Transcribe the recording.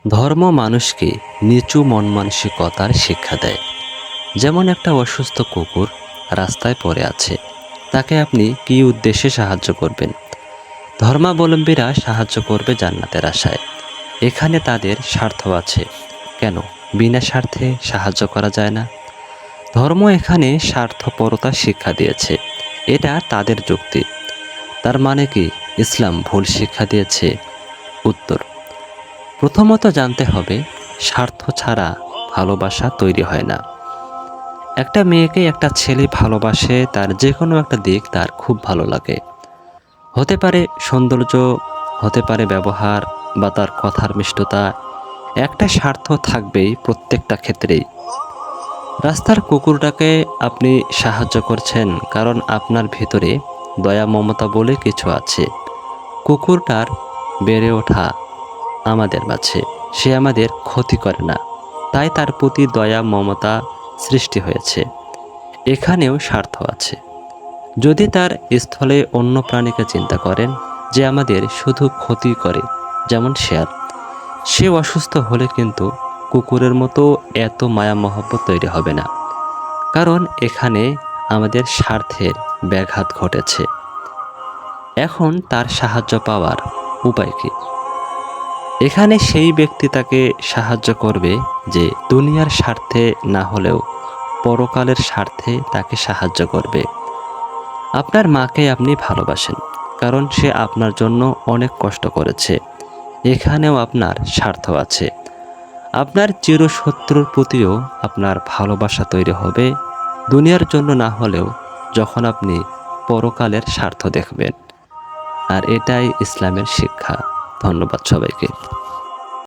ধর্ম মানুষকে নিচু মন মানসিকতার শিক্ষা দেয়। যেমন একটা অসুস্থ কুকুর রাস্তায় পড়ে আছে, তাকে আপনি কী উদ্দেশ্যে সাহায্য করবেন? ধর্মাবলম্বীরা সাহায্য করবে জান্নাতের আশায়। এখানে তাদের স্বার্থ আছে। কেন বিনা স্বার্থে সাহায্য করা যায় না? ধর্ম এখানে স্বার্থপরতা শিক্ষা দিয়েছে, এটা তাদের যুক্তি। তার মানে কি ইসলাম ভুল শিক্ষা দিয়েছে? উত্তর, প্রথমত জানতে হবে স্বার্থ ছাড়া ভালোবাসা তৈরি হয় না। একটা মেয়েকে একটা ছেলে ভালোবাসে, তার যে কোনো একটা দিক তার খুব ভালো লাগে। হতে পারে সৌন্দর্য, হতে পারে ব্যবহার, বা তার কথার মিষ্টতা। একটা স্বার্থ থাকবেই প্রত্যেকটা ক্ষেত্রেই। রাস্তার কুকুরটাকে আপনি সাহায্য করছেন কারণ আপনার ভিতরে দয়া মমতা বলে কিছু আছে। কুকুরটার বেড়ে ওঠা আমাদের মাঝে, সে আমাদের ক্ষতি করে না, তাই তার প্রতি দয়া মমতা সৃষ্টি হয়েছে। এখানেও স্বার্থ আছে। যদি তার স্থলে অন্য প্রাণীকে চিন্তা করেন যে আমাদের শুধু ক্ষতি করে, যেমন শেয়াল, সে অসুস্থ হলে কিন্তু কুকুরের মতো এত মায়া মহব্বত তৈরি হবে না, কারণ এখানে আমাদের স্বার্থের ব্যাঘাত ঘটেছে। এখন তার সাহায্য পাওয়ার উপায় কি? এখানে সেই ব্যক্তি তাকে সাহায্য করবে যে দুনিয়ার স্বার্থে না হলেও পরকালের স্বার্থে তাকে সাহায্য করবে। আপনার মাকে আপনি ভালোবাসেন কারণ সে আপনার জন্য অনেক কষ্ট করেছে। এখানেও আপনার স্বার্থ আছে। আপনার চিরশত্রুর প্রতিও আপনার ভালোবাসা তৈরি হবে, দুনিয়ার জন্য না হলেও যখন আপনি পরকালের স্বার্থ দেখবেন। আর এটাই ইসলামের শিক্ষা। ধন্যবাদ সবাইকে।